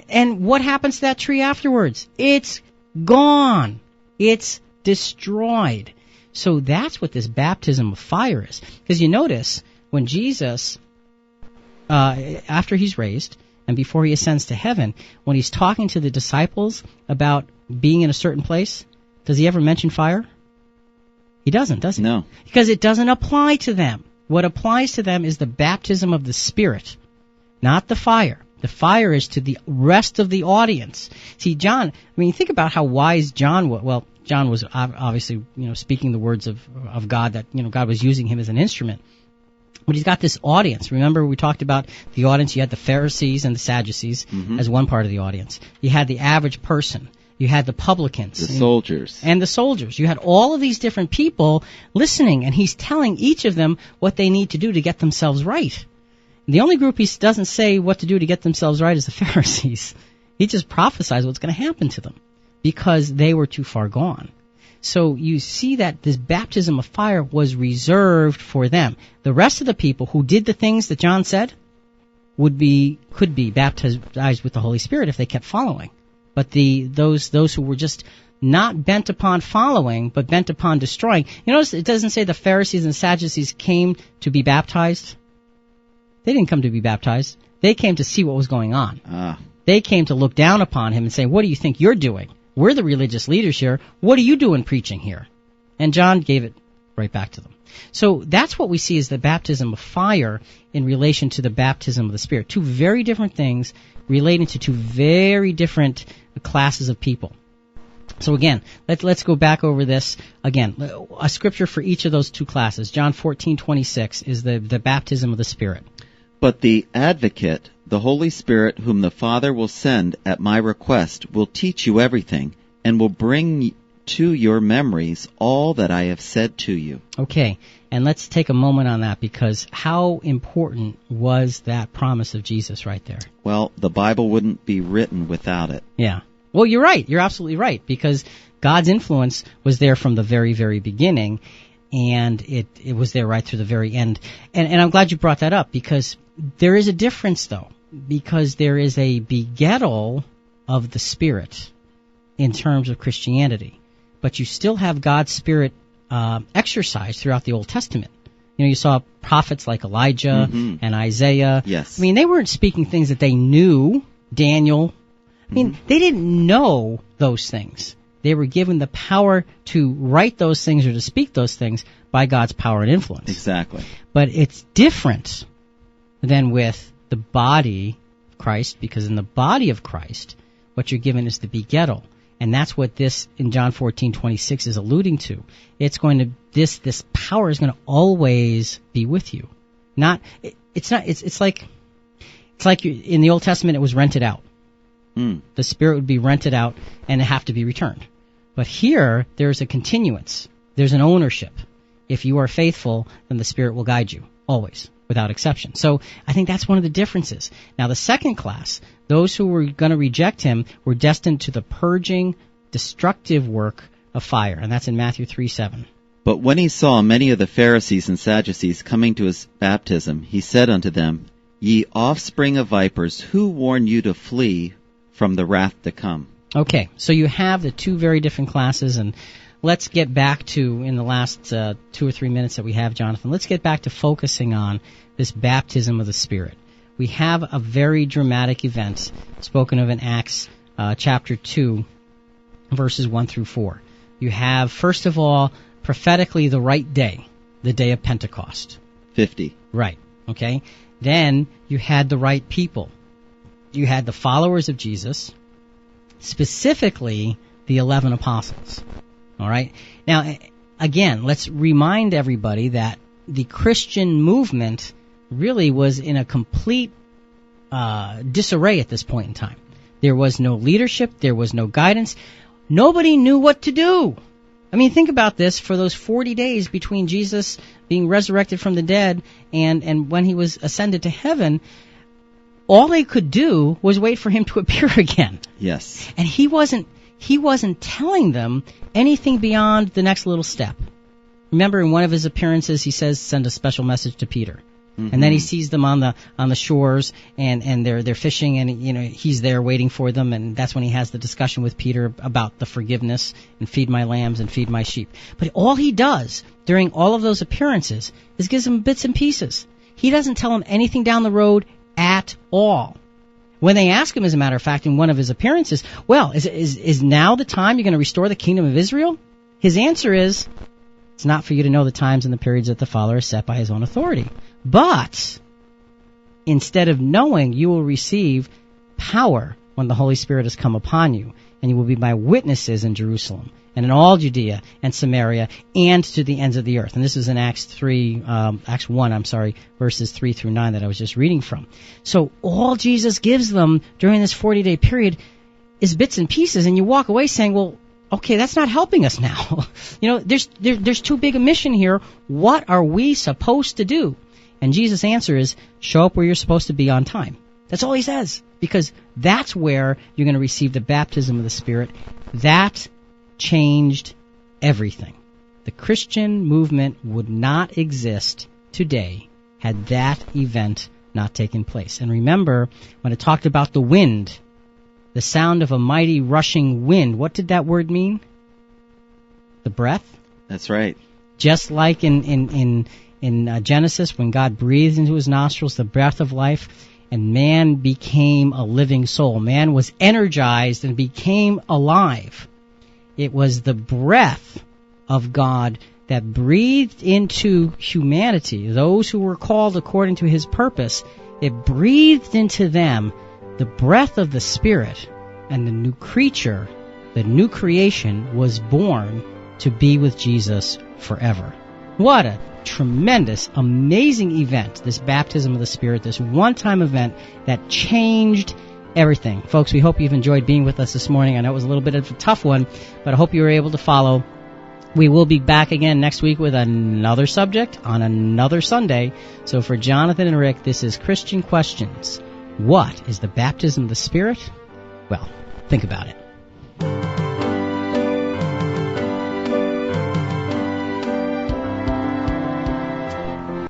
And what happens to that tree afterwards? It's gone. It's destroyed. So that's what this baptism of fire is. Because you notice when Jesus, after he's raised and before he ascends to heaven, when he's talking to the disciples about being in a certain place, does he ever mention fire? He doesn't, does he? No. Because it doesn't apply to them. What applies to them is the baptism of the Spirit, not the fire. The fire is to the rest of the audience. See, John, think about how wise John was. Well, John was obviously, speaking the words of God, that, God was using him as an instrument. But he's got this audience. Remember, we talked about the audience. You had the Pharisees and the Sadducees as one part of the audience. You had the average person. You had the publicans. The soldiers. And the soldiers. You had all of these different people listening, and he's telling each of them what they need to do to get themselves right. The only group he doesn't say what to do to get themselves right is the Pharisees. He just prophesies what's going to happen to them because they were too far gone. So you see that this baptism of fire was reserved for them. The rest of the people who did the things that John said could be baptized with the Holy Spirit if they kept following. But those who were just not bent upon following, but bent upon destroying. You notice it doesn't say the Pharisees and Sadducees came to be baptized. They didn't come to be baptized. They came to see what was going on. They came to look down upon him and say, what do you think you're doing? We're the religious leaders here. What are you doing preaching here? And John gave it right back to them. So that's what we see as the baptism of fire in relation to the baptism of the Spirit. Two very different things relating to two very different classes of people. So again, let's go back over this again. A scripture for each of those two classes. John 14:26 is the baptism of the Spirit. But the Advocate, the Holy Spirit, whom the Father will send at my request, will teach you everything, and will bring to your memories all that I have said to you. Okay, and let's take a moment on that, because how important was that promise of Jesus right there? Well, the Bible wouldn't be written without it. Yeah. Well, you're right. You're absolutely right, because God's influence was there from the very, very beginning, and it was there right through the very end. And I'm glad you brought that up, because there is a difference, though, because there is a begettal of the Spirit in terms of Christianity, but you still have God's Spirit exercised throughout the Old Testament. You saw prophets like Elijah and Isaiah. Yes. They weren't speaking things that they knew. Daniel. They didn't know those things. They were given the power to write those things or to speak those things by God's power and influence. Exactly. But it's different than with the body of Christ, because in the body of Christ, what you're given is the begettal. And that's what this in John 14:26 is alluding to. It's going to this power is going to always be with you. It's like in the Old Testament it was rented out. The Spirit would be rented out and have to be returned. But here there's a continuance. There's an ownership. If you are faithful, then the Spirit will guide you always, without exception. So I think that's one of the differences. Now the second class, those who were going to reject him, were destined to the purging, destructive work of fire. And that's in Matthew 3:7. But when he saw many of the Pharisees and Sadducees coming to his baptism, he said unto them, Ye offspring of vipers, who warned you to flee from the wrath to come? Okay, so you have the two very different classes, and let's get back to, in the last 2 or 3 minutes that we have, Jonathan, let's get back to focusing on this baptism of the Spirit. We have a very dramatic event spoken of in Acts chapter 2, verses 1 through 4. You have, first of all, prophetically the right day, the day of Pentecost. 50. Right, okay? Then you had the right people. You had the followers of Jesus, specifically the 11 apostles. All right? Now, again, let's remind everybody that the Christian movement really was in a complete disarray at this point in time. There was no leadership. There was no guidance. Nobody knew what to do. Think about this. For those 40 days between Jesus being resurrected from the dead and when he was ascended to heaven, all they could do was wait for him to appear again. Yes. And he wasn't telling them anything beyond the next little step. Remember, in one of his appearances, he says, send a special message to Peter. And then he sees them on the shores, and they're fishing, and he's there waiting for them, and that's when he has the discussion with Peter about the forgiveness and feed my lambs and feed my sheep. But all he does during all of those appearances is gives them bits and pieces. He doesn't tell them anything down the road at all. When they ask him, as a matter of fact, in one of his appearances, well, is now the time you're going to restore the kingdom of Israel? His answer is, it's not for you to know the times and the periods that the Father has set by his own authority. But instead of knowing, you will receive power when the Holy Spirit has come upon you, and you will be my witnesses in Jerusalem and in all Judea and Samaria and to the ends of the earth. And this is in Acts 1, verses 3 through 9 that I was just reading from. So all Jesus gives them during this 40-day period is bits and pieces, and you walk away saying, well, okay, that's not helping us now. There's too big a mission here. What are we supposed to do? And Jesus' answer is, show up where you're supposed to be on time. That's all he says, because that's where you're going to receive the baptism of the Spirit. That changed everything. The Christian movement would not exist today had that event not taken place. And remember, when it talked about the wind, the sound of a mighty rushing wind, what did that word mean? The breath? That's right. Just like in Genesis, when God breathed into his nostrils the breath of life, and man became a living soul. Man was energized and became alive. It was the breath of God that breathed into humanity, those who were called according to his purpose. It breathed into them the breath of the Spirit, and the new creature, the new creation, was born to be with Jesus forever. What a tremendous, amazing event, this baptism of the Spirit, this one-time event that changed everything. Folks, we hope you've enjoyed being with us this morning. I know it was a little bit of a tough one, but I hope you were able to follow. We will be back again next week with another subject on another Sunday. So for Jonathan and Rick, this is Christian Questions. What is the baptism of the Spirit? Well, think about it.